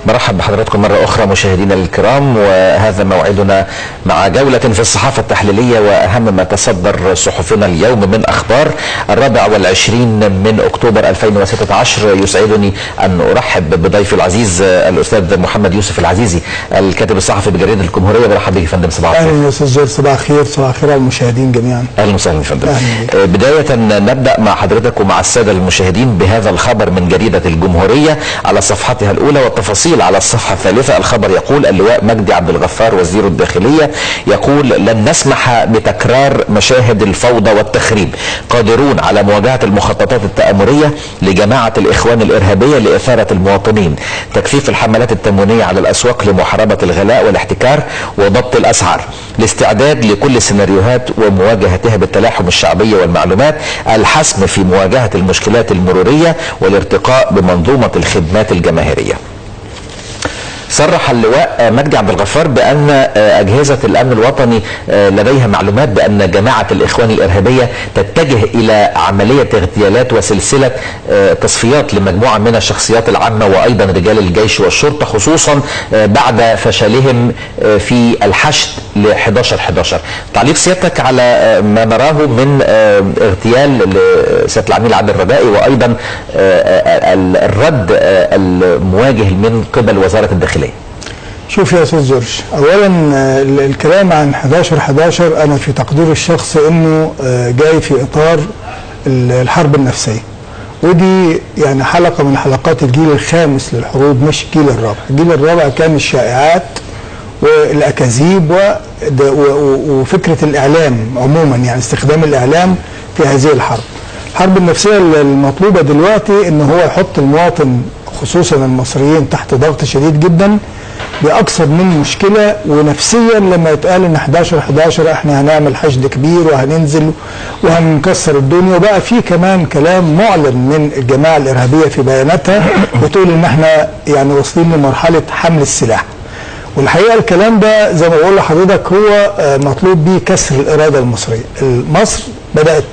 برحب بحضراتكم مرة أخرى مشاهدينا الكرام، وهذا موعدنا مع جولة في الصحافة التحليلية وأهم ما تصدر صحفنا اليوم من أخبار. 24 من أكتوبر 2016 يسعدني أن أرحب بضيفي العزيز الأستاذ محمد يوسف العزيزي، الكاتب الصحفي بجريدة الجمهورية. برحب بك يا فندم. صباح الخير. اهلا يا استاذ جورج، صباح الخير. صباح الخير على المشاهدين جميعا. اهلا وسهلا يا فندم. بداية نبدأ مع حضرتك ومع السادة المشاهدين بهذا الخبر من جريدة الجمهورية على صفحتها الأولى، والتفاصيل على الصفحة الثالثة. الخبر يقول: اللواء مجدي عبد الغفار وزير الداخلية يقول: لن نسمح بتكرار مشاهد الفوضى والتخريب، قادرون على مواجهة المخططات التآمرية لجماعة الإخوان الإرهابية لإثارة المواطنين، تكثيف الحملات التموينية على الأسواق لمحاربة الغلاء والاحتكار وضبط الأسعار، الاستعداد لكل السيناريوهات ومواجهتها بالتلاحم الشعبي والمعلومات، الحسم في مواجهة المشكلات المرورية والارتقاء بمنظومة الخدمات الجماهيرية. صرح اللواء مجدي عبد الغفار بأن أجهزة الأمن الوطني لديها معلومات بأن جماعة الإخوان الإرهابية تتجه إلى عملية اغتيالات وسلسلة تصفيات لمجموعة من الشخصيات العامة وأيضا رجال الجيش والشرطة، خصوصا بعد فشلهم في الحشد ل 11/11. تعليق سيادتك على ما نراه من اغتيال لسيادة العميد عادل الرجائي وأيضا الرد المواجه من قبل وزارة الداخلية؟ شوف يا استاذ جورج، اولا الكلام عن 11/11 انا في تقديري الشخصي انه جاي في اطار الحرب النفسيه، ودي يعني حلقه من حلقات الجيل الخامس للحروب، مش الجيل الرابع. الجيل الرابع كان الشائعات والاكاذيب وفكره الاعلام عموما، يعني استخدام الاعلام في هذه الحرب. الحرب النفسيه المطلوبه دلوقتي ان هو يحط المواطن خصوصا المصريين تحت ضغط شديد جدا باكثر من مشكله، ونفسيا لما يتقال ان 11/11 احنا هنعمل حشد كبير وهننزل وهنكسر الدنيا، وبقى في كمان كلام معلن من الجماعه الارهابيه في بياناتها بتقول ان احنا يعني واصلين لمرحله حمل السلاح. والحقيقه الكلام ده زي ما بقول لحضرتك هو مطلوب بيه كسر الاراده المصريه. مصر بدات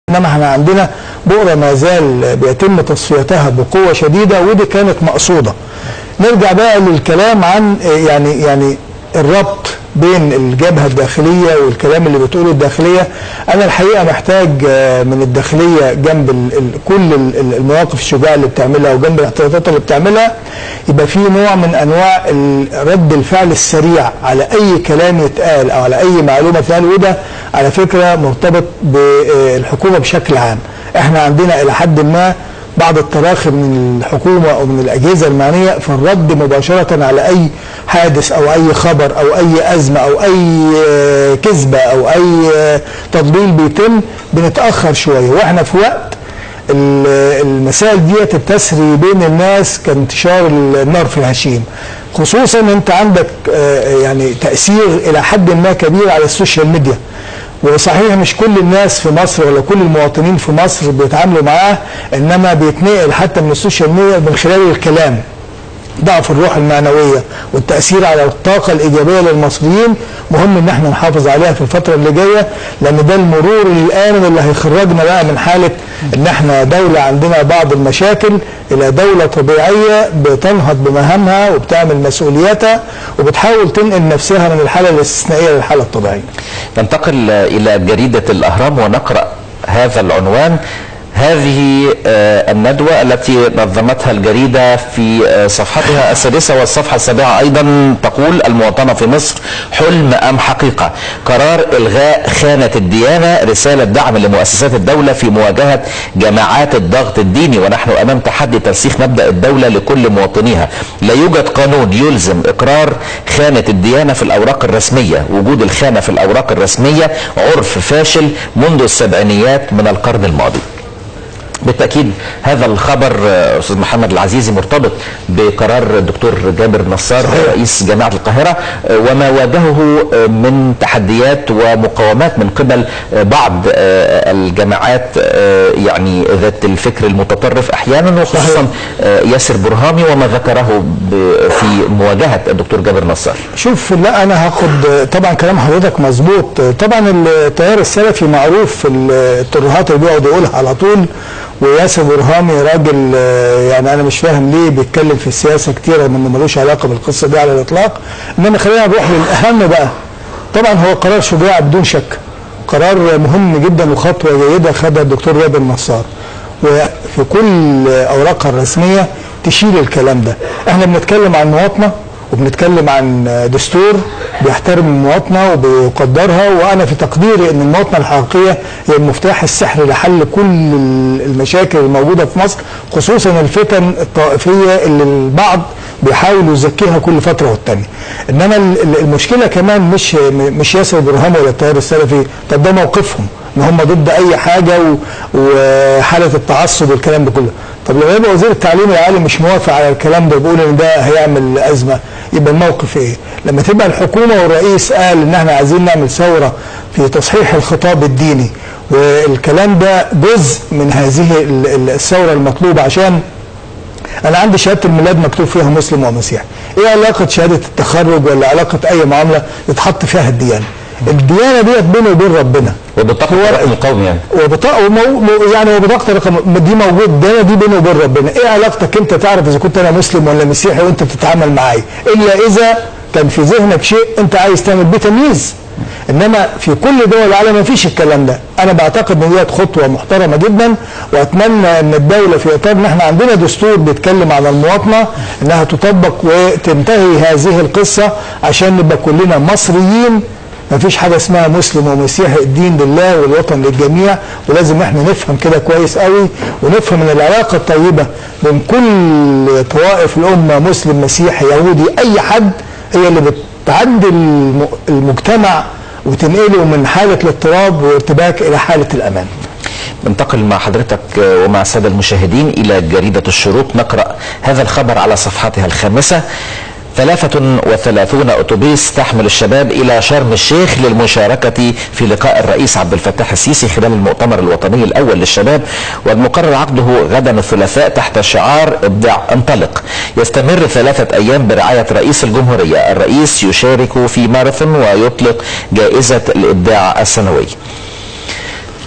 انما احنا عندنا بؤره ما زال بيتم تصفيتها بقوه شديده، ودي كانت مقصوده. نرجع بقى للكلام عن يعني الربط بين الجبهه الداخليه والكلام اللي بتقوله الداخليه. انا الحقيقه محتاج من الداخليه جنب كل المواقف الشجاعه اللي بتعملها وجنب الاحتياطات اللي بتعملها يبقى في نوع من انواع رد الفعل السريع على اي كلام يتقال او على اي معلومه تتقال، وده على فكره مرتبط بالحكومه بشكل عام. احنا عندنا الى حد ما بعض التراخي من الحكومه او من الاجهزه المعنيه في الرد مباشره على اي حادث او اي خبر او اي ازمه او اي كذبه او اي تضليل بيتم، بنتاخر شويه، واحنا في وقت المسائل ديت التسري بين الناس كانتشار النار في الهشيم. خصوصا انت عندك يعني تاثير الى حد ما كبير على السوشيال ميديا، وصحيح مش كل الناس في مصر ولا كل المواطنين في مصر بيتعاملوا معاه، انما بيتنقل حتى من السوشيال ميديا من خلال الكلام. ضعف الروح المعنويه والتاثير على الطاقه الايجابيه للمصريين مهم ان احنا نحافظ عليها في الفتره اللي جايه، لان ده المرور الامن اللي هيخرجنا بقى من حاله ان احنا دوله عندنا بعض المشاكل الى دوله طبيعيه بتنهض بمهامها وبتعمل مسؤولياتها وبتحاول تنقل نفسها من الحاله الاستثنائيه للحاله الطبيعيه. ننتقل الى جريده الاهرام ونقرا هذا العنوان: هذه الندوة التي نظمتها الجريدة في صفحتها السادسة والصفحة السابعة أيضا تقول: المواطنة في مصر حلم أم حقيقة؟ قرار إلغاء خانة الديانة رسالة دعم لمؤسسات الدولة في مواجهة جماعات الضغط الديني، ونحن أمام تحدي ترسيخ مبدأ الدولة لكل مواطنيها. لا يوجد قانون يلزم إقرار خانة الديانة في الأوراق الرسمية. وجود الخانة في الأوراق الرسمية عرف فاشل منذ السبعينيات من القرن الماضي. بالتأكيد هذا الخبر أستاذ محمد العزيزي مرتبط بقرار الدكتور جابر نصار رئيس جامعة القاهرة وما واجهه من تحديات ومقاومات من قبل بعض الجامعات يعني ذات الفكر المتطرف أحيانا، وخصوصا ياسر برهامي وما ذكره في مواجهة الدكتور جابر نصار. شوف، لا أنا هاخد طبعا كلام حضرتك مظبوط. طبعا التيار السلفي معروف في الترهات اللي بيقعد يقولها على طول، وياسر برهامي راجل يعني انا مش فاهم ليه بيتكلم في السياسه كتير انه ملوش علاقه بالقصه دي على الاطلاق. انما خلينا نروح للاهم بقى. طبعا هو قرار شجاع بدون شك، قرار مهم جدا وخطوه جيده خدها الدكتور جابر نصار، وفي كل اوراقها الرسميه تشيل الكلام ده. احنا بنتكلم عن مواطنه وبنتكلم عن دستور بيحترم المواطنه وبيقدرها، وانا في تقديري ان المواطنه الحقيقيه هي المفتاح السحري لحل كل المشاكل الموجوده في مصر، خصوصا الفتن الطائفيه اللي البعض بيحاولوا يزكيها كل فتره والتانيه. انما المشكله كمان مش ياسر برهامي ولا التيار السلفي، طب ده موقفهم ان هم ضد اي حاجه وحاله التعصب والكلام ده كله. طب لو يبقى وزير التعليم العالي مش موافق على الكلام ده وبيقول ان ده هيعمل ازمه، يبقى الموقف ايه؟ لما تبقى الحكومه والرئيس قال ان احنا عايزين نعمل ثوره في تصحيح الخطاب الديني، والكلام ده جزء من هذه الثوره المطلوبه، عشان انا عندي شهاده الميلاد مكتوب فيها مسلم ومسيحي، ايه علاقه شهاده التخرج ولا علاقه اي معامله يتحط فيها الديانه؟ الديانه ديت بينه وبين ربنا، وبطاقه الرقم القومي يعني وبطاقه الرقم دي موجود، الديانه دي بينه وبين ربنا. ايه علاقتك انت تعرف اذا كنت انا مسلم ولا مسيحي وانت بتتعامل معايا؟ الا اذا كان في ذهنك شيء انت عايز تعمل بيه تمييز. انما في كل دول العالم ما فيش الكلام ده. انا بعتقد ان ديت خطوه محترمه جدا، واتمنى ان الدوله في اطار ان احنا عندنا دستور بيتكلم عن المواطنه انها تطبق وتنتهي هذه القصه عشان نبقى كلنا مصريين. ما فيش حاجه اسمها مسلم ومسيحي، الدين لله والوطن للجميع، ولازم احنا نفهم كده كويس قوي، ونفهم ان العلاقه الطيبه بين كل طوائف الامه، مسلم مسيحي يهودي اي حد، هي اللي بتعدل المجتمع وتنقله من حاله الاضطراب وارتباك الى حاله الامان. ننتقل مع حضرتك ومع الساده المشاهدين الى جريده الشروق، نقرا هذا الخبر على صفحتها الخامسه: 33 أتوبيس تحمل الشباب إلى شرم الشيخ للمشاركة في لقاء الرئيس عبد الفتاح السيسي خلال المؤتمر الوطني الأول للشباب، والمقرر عقده غدا الثلاثاء تحت شعار ابدع انطلق. يستمر 3 أيام برعاية رئيس الجمهورية. الرئيس يشارك في ماراثون ويطلق جائزة الإبداع السنوي.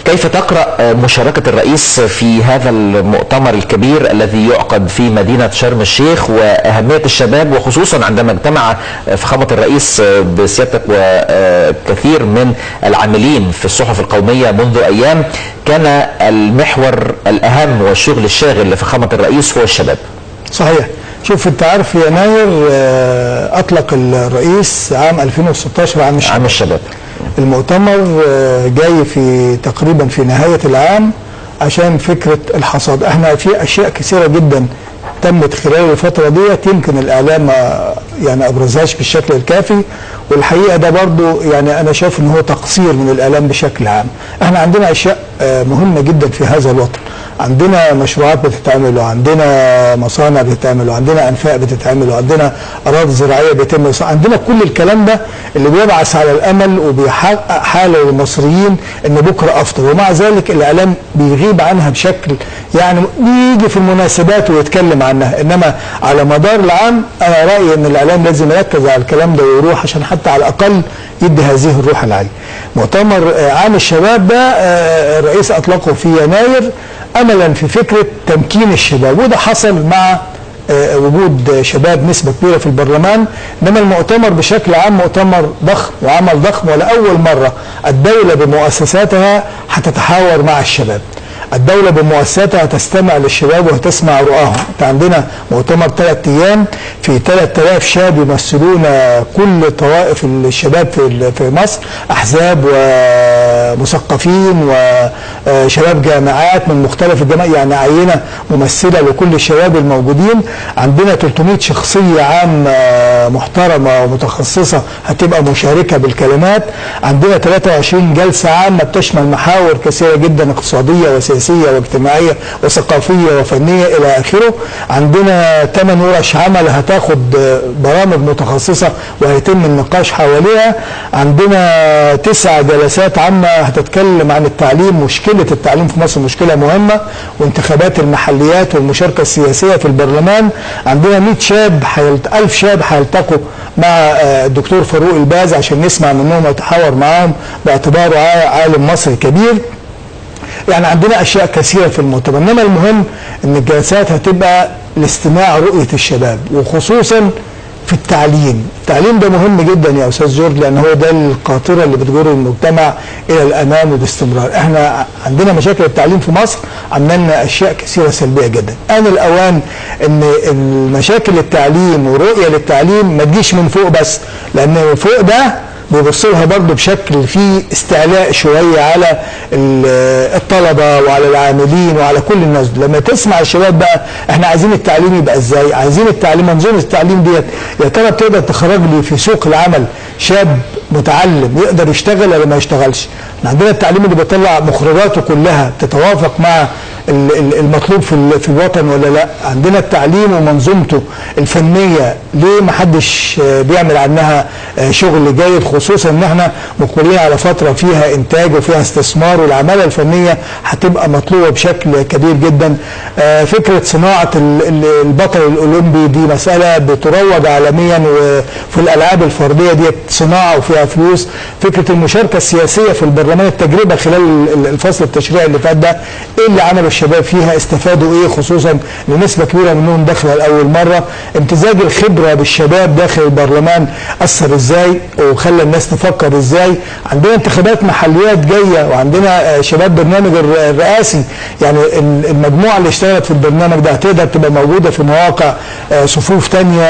كيف تقرأ مشاركة الرئيس في هذا المؤتمر الكبير الذي يعقد في مدينة شرم الشيخ وأهمية الشباب، وخصوصا عندما اجتمع فخامة الرئيس بسيادتك وكثير من العاملين في الصحف القومية منذ أيام، كان المحور الأهم والشغل الشاغل لفخامة الرئيس هو الشباب. صحيح. شوف انت عارف في يناير اطلق الرئيس عام 2016 عام الشباب. المؤتمر جاي في تقريبا في نهاية العام عشان فكرة الحصاد. احنا في اشياء كثيرة جدا تمت خلال الفترة ديت يمكن الاعلام يعني ابرزهاش بالشكل الكافي، والحقيقة ده برضو يعني انا شايف ان هو تقصير من الاعلام بشكل عام. احنا عندنا اشياء مهمة جدا في هذا الوطن، عندنا مشروعات بتتعمل، وعندنا مصانع بتتعمل، وعندنا انفاق بتتعمل، وعندنا اراضي زراعيه بيتم، عندنا كل الكلام ده اللي بيبعث على الامل وبيحقق حاله للمصريين ان بكره افضل، ومع ذلك الاعلام بيغيب عنها بشكل يعني بيجي في المناسبات ويتكلم عنها، انما على مدار العام انا رايي ان الاعلام لازم يركز على الكلام ده ويروح عشان حتى على الاقل يدي هذه الروح العاليه. مؤتمر عام الشباب ده الرئيس اطلقه في يناير املا في فكره تمكين الشباب، وده حصل مع وجود شباب نسبه كبيره في البرلمان. انما المؤتمر بشكل عام مؤتمر ضخم وعمل ضخم، ولاول مره الدوله بمؤسساتها هتتحاور مع الشباب. الدولة بمؤسساتها تستمع للشباب وتسمع رؤاهم. عندنا مؤتمر 3 أيام في 3000 شاب يمثلون كل طوائف الشباب في مصر، أحزاب ومثقفين وشباب جامعات من مختلف الجامعات، يعني عينة ممثلة لكل الشباب الموجودين. عندنا 300 شخصية عامة محترمة ومتخصصة هتبقى مشاركة بالكلمات. عندنا 23 جلسة عامة بتشمل محاور كثيرة جدا اقتصادية وسياسية واجتماعية وثقافية وفنية إلى آخره. عندنا 8 ورش عمل هتاخد برامج متخصصة وهيتم النقاش حواليها. عندنا 9 جلسات عامة هتتكلم عن التعليم، مشكلة التعليم في مصر مشكلة مهمة، وانتخابات المحليات والمشاركة السياسية في البرلمان. عندنا 100 شاب 1000 شاب هيلتقوا مع الدكتور فاروق الباز عشان نسمع منهم ويتحاور معاهم باعتباره عالم مصري كبير. يعني عندنا اشياء كثيره في المؤتمر، انما المهم ان الجلسات هتبقى لاستماع رؤيه الشباب، وخصوصا في التعليم. التعليم ده مهم جدا يا استاذ جورج، لان هو ده القاطره اللي بتجر المجتمع الى الامام وباستمرار. احنا عندنا مشاكل التعليم في مصر عملنا اشياء كثيره سلبيه جدا. ان الاوان ان المشاكل التعليم ورؤيه للتعليم ما تجيش من فوق بس، لان من فوق ده بيبص لها برضه بشكل فيه استعلاء شويه على الطلبه وعلى العاملين وعلى كل الناس. لما تسمع الشباب بقى احنا عايزين التعليم يبقى ازاي؟ عايزين التعليم، منظومه التعليم ديت يا ترى بتقدر تخرج لي في سوق العمل شاب متعلم يقدر يشتغل ولا ما يشتغلش؟ احنا عندنا التعليم اللي بيطلع مخرجاته كلها تتوافق مع المطلوب في الوطن ولا لا؟ عندنا التعليم ومنظومته الفنيه ليه ما حدش بيعمل عنها شغل جيد، خصوصا ان احنا مقبلين على فتره فيها انتاج وفيها استثمار، والعماله الفنيه هتبقى مطلوبه بشكل كبير جدا. فكره صناعه البطل الاولمبي دي مساله بتروج عالميا، وفي الالعاب الفرديه دي صناعه وفيها فلوس. فكره المشاركه السياسيه في البرلمان، التجربه خلال الفصل التشريعي اللي فات ده ايه اللي عمله الشباب فيها، استفادوا ايه، خصوصا لنسبه كبيره منهم داخله لاول مره. امتزاج الخبره بالشباب داخل البرلمان اثر ازاي وخلى الناس تفكر ازاي. عندنا انتخابات محليات جايه، وعندنا شباب برنامج الرئاسي، يعني المجموعه اللي اشتغلت في البرنامج ده هتقدر تبقى موجوده في مواقع صفوف ثانيه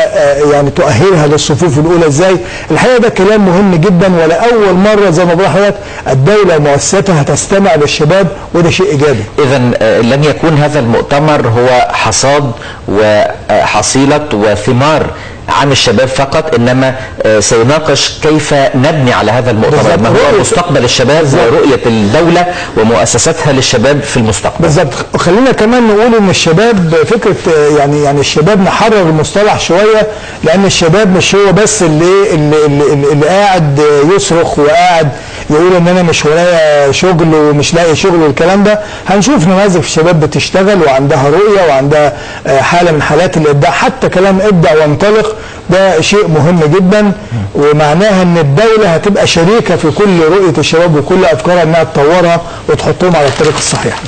يعني تؤهلها للصفوف الاولى ازاي. الحقيقه ده كلام مهم جدا، ولاول مره زي ما بقول لحضرتك الدوله ومؤسساتها هتستمع للشباب، وده شيء ايجابي. اذا لن يكون هذا المؤتمر هو حصاد وحصيله وثمار عام الشباب فقط، انما سيناقش كيف نبني على هذا المؤتمر، ما هو مستقبل الشباب ورؤيه الدوله ومؤسساتها للشباب في المستقبل. بالظبط. وخلينا كمان نقول ان الشباب فكره يعني الشباب نحرر المصطلح شويه، لان الشباب مش هو بس اللي قاعد يصرخ وقاعد يقول ان انا مش ورايا شغل ومش لاقي شغل والكلام ده. هنشوف نماذج الشباب بتشتغل وعندها رؤيه وعندها حاله من حالات الابداع، حتى كلام ابدع وانطلق ده شيء مهم جدا، ومعناها ان الدوله هتبقى شريكه في كل رؤيه الشباب وكل افكارها انها تطورها وتحطهم على الطريق الصحيح.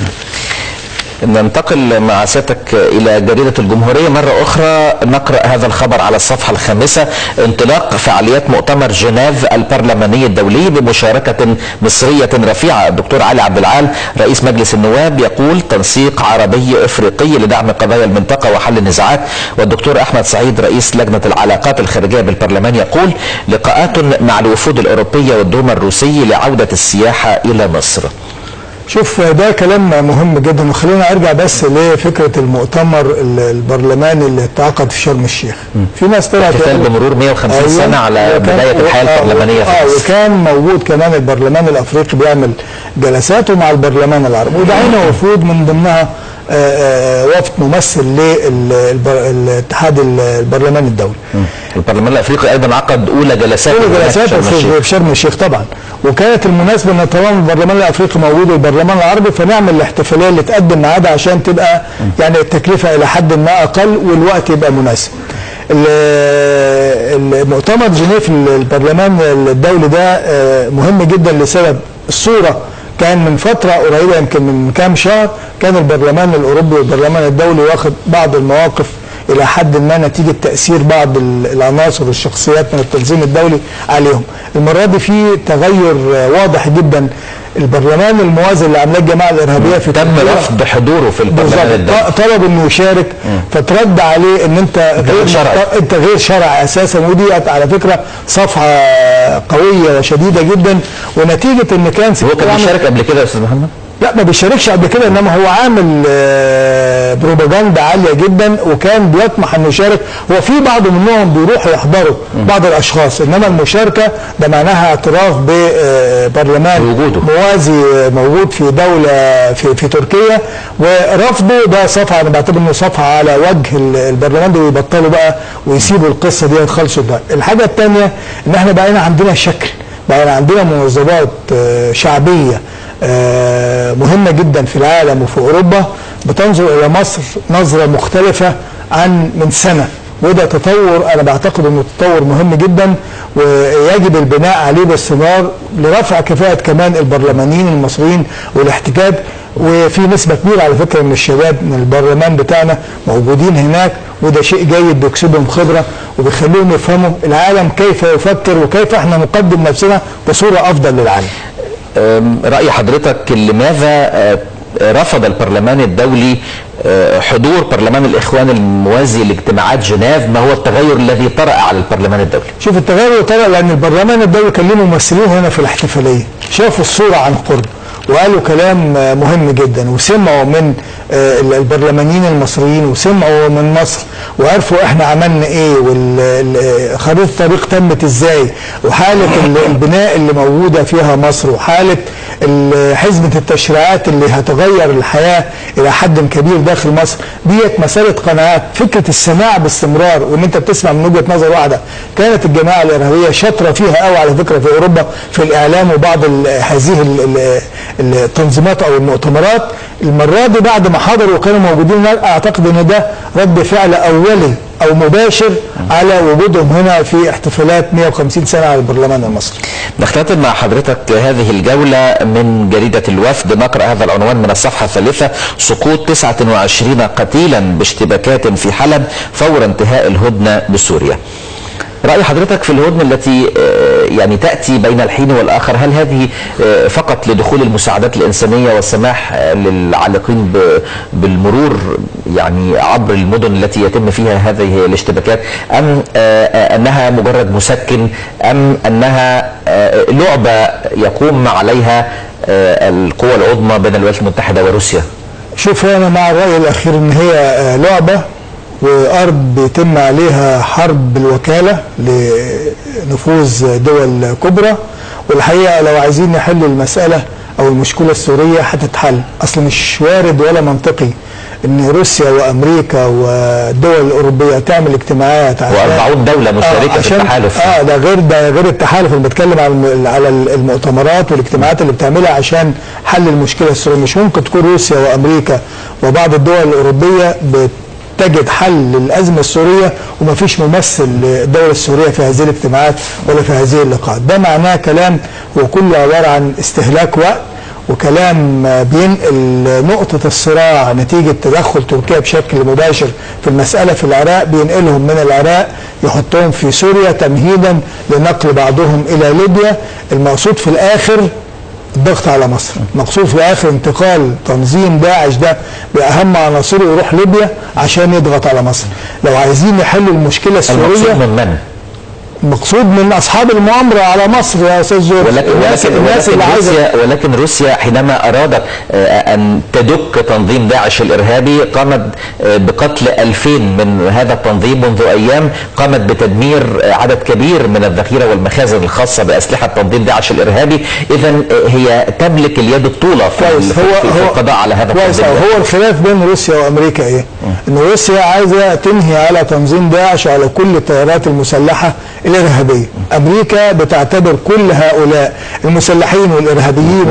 ننتقل مع سيادتك إلى جريدة الجمهورية مرة أخرى، نقرأ هذا الخبر على الصفحة الخامسة: انطلاق فعاليات مؤتمر جنيف البرلماني الدولي بمشاركة مصرية رفيعة. الدكتور علي عبد العال رئيس مجلس النواب يقول تنسيق عربي إفريقي لدعم قضايا المنطقة وحل النزاعات. والدكتور أحمد سعيد رئيس لجنة العلاقات الخارجية بالبرلمان يقول لقاءات مع الوفود الأوروبية والدوما الروسي لعودة السياحة إلى مصر. شوف ده كلام مهم جدا، وخلينا ارجع بس لفكره المؤتمر البرلماني اللي اتعقد في شرم الشيخ. في ناس طلعت احتفال بمرور 150 سنه على بدايه الحياه البرلمانيه في مصر. وكان موجود كمان البرلمان الافريقي بيعمل جلساته مع البرلمان العربي، ودعينا وفود من ضمنها وفد ممثل للاتحاد البرلماني الدولي. البرلمان الافريقي ايضا عقد اولى جلساته في شرم الشيخ طبعا، وكانت المناسبه ان طالما البرلمان الافريقي موجود والبرلمان العربي فنعمل الاحتفاليه اللي تقدم ميعادها عشان تبقى يعني التكلفه الى حد ما اقل والوقت يبقى مناسب. المؤتمر جنيف البرلمان الدولي ده مهم جدا لسبب الصوره. كان من فترة قريبة يمكن من كام شهر كان البرلمان الأوروبي والبرلمان الدولي واخد بعض المواقف إلى حد ما نتيجة تأثير بعض العناصر والشخصيات من التنظيم الدولي عليهم. المرة دي في تغير واضح جدا. البرلمان الموازي اللي عملاه الجماعه الارهابيه في تم رفض حضوره في البرلمان الدولي، طلب انه يشارك فترد عليه ان انت غير شرعي اساسا. ودي على فكره صفحه قويه وشديده جدا، ونتيجه ان كان هو كان بيشارك قبل كده يا استاذ محمد؟ لا ما بيشاركش قبل كده، انما هو عامل بروباجندا عاليه جدا وكان بيطمح انه يشارك. هو في بعض منهم بيروحوا يحضروا بعض الاشخاص، انما المشاركه ده معناها اعتراف ببرلمان موازي موجود في دوله في تركيا، ورفضه ده صفحه انا بعتبر انه صفحه على وجه البرلمان ده، ويبطلوا بقى ويسيبوا القصه دي يخلصوا ده. الحاجه الثانيه ان احنا بقينا عندنا شكل، بقينا عندنا منظمات شعبيه مهمة جدا في العالم وفي أوروبا بتنظر إلى مصر نظرة مختلفة عن من سنة، وده تطور أنا بعتقد أنه تطور مهم جدا ويجب البناء عليه باستمرار لرفع كفاءة كمان البرلمانيين المصريين والاحتجاج. وفي نسبة كبيرة على فكرة من الشباب من البرلمان بتاعنا موجودين هناك، وده شيء جيد بيكسبهم خبرة وبيخليهم يفهموا العالم كيف يفكر وكيف احنا نقدم نفسنا بصورة أفضل للعالم. رأي حضرتك لماذا رفض البرلمان الدولي حضور برلمان الإخوان الموازي لاجتماعات جنيف؟ ما هو التغير الذي طرأ على البرلمان الدولي؟ شوف التغير طرأ لأن البرلمان الدولي كان له ممثلين هنا في الاحتفالية، شافوا الصورة عن قرب وقالوا كلام مهم جدا، وسمعوا من البرلمانيين المصريين وسمعوا من مصر وعرفوا احنا عملنا ايه وخريطة الطريق تمت ازاي، وحالة البناء اللي موجودة فيها مصر، وحالة حزمة التشريعات اللي هتغير الحياة الى حد كبير داخل مصر. ديت مسألة قناعات. فكرة السماع باستمرار وان انت بتسمع من وجهة نظر واحدة كانت الجماعة الارهابية شاطرة فيها قوي على فكرة في اوروبا في الاعلام وبعض هذه التنظيمات او المؤتمرات. المرة دي بعد ما حضروا وكانوا موجودين اعتقد ان ده رد فعل اولي او مباشر على وجودهم هنا في احتفالات 150 سنة على البرلمان المصري. نختتم مع حضرتك هذه الجولة من جريدة الوفد، نقرأ هذا العنوان من الصفحة الثالثة: سقوط 29 قتيلا باشتباكات في حلب فور انتهاء الهدنة بسوريا. رأي حضرتك في الهدنة التي يعني تأتي بين الحين والآخر، هل هذه فقط لدخول المساعدات الإنسانية والسماح للعالقين بالمرور يعني عبر المدن التي يتم فيها هذه الاشتباكات، أم أنها مجرد مسكن، أم أنها لعبة يقوم عليها القوى العظمى بين الولايات المتحدة وروسيا؟ شوف أنا مع الرأي الأخير إن هي لعبة وأرض بيتم عليها حرب بالوكالة لنفوذ دول كبرى، والحقيقة لو عايزين نحل المسألة أو المشكلة السورية هتتحل. أصل مش وارد ولا منطقي ان روسيا وامريكا والدول الاوروبيه تعمل اجتماعات و40 دوله مشاركه في التحالف. ده غير التحالف اللي بتكلم على المؤتمرات والاجتماعات اللي بتعملها عشان حل المشكله السوريه. مش ممكن تكون روسيا وامريكا وبعض الدول الاوروبيه تجد حل للأزمة السورية وما فيش ممثل للدولة السورية في هذه الاجتماعات ولا في هذه اللقاءات. ده معناه كلام هو كله عبارة عن استهلاك وقت، وكلام بينقل نقطة الصراع نتيجة تدخل تركيا بشكل مباشر في المسألة في العراق، بينقلهم من العراق يحطهم في سوريا تمهيدا لنقل بعضهم إلى ليبيا. المقصود في الآخر الضغط على مصر، مقصود في اخر انتقال تنظيم داعش ده باهم عناصره يروح ليبيا عشان يضغط على مصر. لو عايزين يحلوا المشكله السوريه، المقصود من من؟ المقصود من اصحاب المؤامره على مصر يا استاذ زور. ولكن روسيا حينما ارادت ان تدك تنظيم داعش الارهابي قامت بقتل 2000 من هذا التنظيم منذ ايام، قامت بتدمير عدد كبير من الذخيره والمخازن الخاصه باسلحه تنظيم داعش الارهابي. اذا هي تملك اليد الطولى في القضاء على هذا التنظيم. هو الخلاف بين روسيا وامريكا ايه؟ ان روسيا عايزه تنهي على تنظيم داعش وعلى كل التيارات المسلحه الارهابيه. امريكا بتعتبر كل هؤلاء المسلحين والارهابيين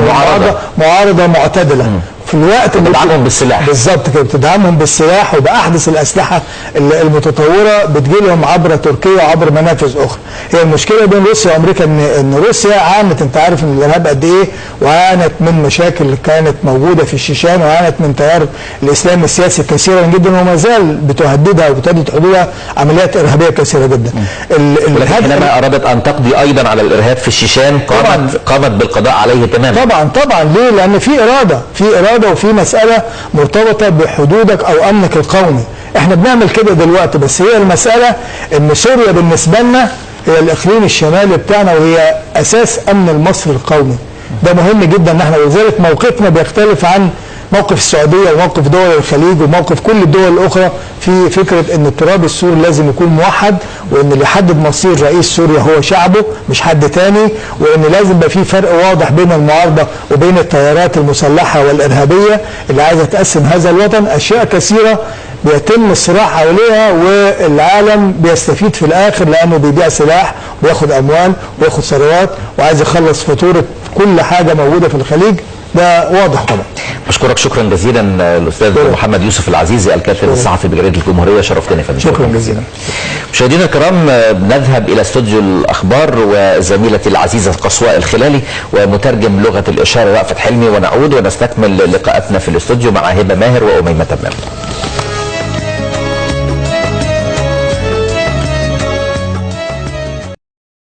معارضه معتدله. في الوقت اللي بتدعمهم بالسلاح، بالظبط كده، بتدعمهم بالسلاح وباحدث الاسلحه المتطوره بتجيلهم عبر تركيا وعبر منافذ اخرى. هي المشكله بين روسيا وامريكا ان روسيا عانت، انت عارف ان الارهاب قد ايه، وعانت من مشاكل كانت موجوده في الشيشان، وعانت من تيار الاسلام السياسي كثيرا جدا، وما زال بتهددها وبتهدد حدودها عمليات ارهابيه كثيره جدا. ولكن حينما ارادت ان تقضي ايضا على الارهاب في الشيشان قامت بالقضاء عليه تماما. طبعا ليه؟ لان في اراده وفي مسألة مرتبطة بحدودك أو أمنك القومي. احنا بنعمل كده دلوقتي، بس هي المسألة إن سوريا بالنسبة لنا هي الإقليم الشمالي بتاعنا، وهي أساس أمن المصري القومي. ده مهم جدا ان احنا، ولذلك موقفنا بيختلف عن موقف السعودية وموقف دول الخليج وموقف كل الدول الأخرى في فكرة أن التراب السوري لازم يكون موحد، وأن اللي يحدد مصير رئيس سوريا هو شعبه مش حد تاني، وأن لازم يبقى في فرق واضح بين المعارضة وبين التيارات المسلحة والإرهابية اللي عايزة تقسم هذا الوطن. أشياء كثيرة بيتم الصراع حواليها، والعالم بيستفيد في الآخر لأنه بيبيع سلاح وياخد أموال وياخد ثروات وعايز يخلص فاتورة كل حاجة موجودة في الخليج. ده واضح طبعا. بشكرك شكرا جزيلا الاستاذ محمد يوسف العزيزي الكاتب الصحفي بجريده الجمهوريه، شرفتني يا فندم. شكرا جزيلا. مشاهدينا الكرام، نذهب الى استوديو الاخبار وزميلتي العزيزه قصواء الخلالي ومترجم لغه الاشاره رأفت حلمي، ونعود ونستكمل لقاءاتنا في الاستوديو مع هبه ماهر واميمه تمام.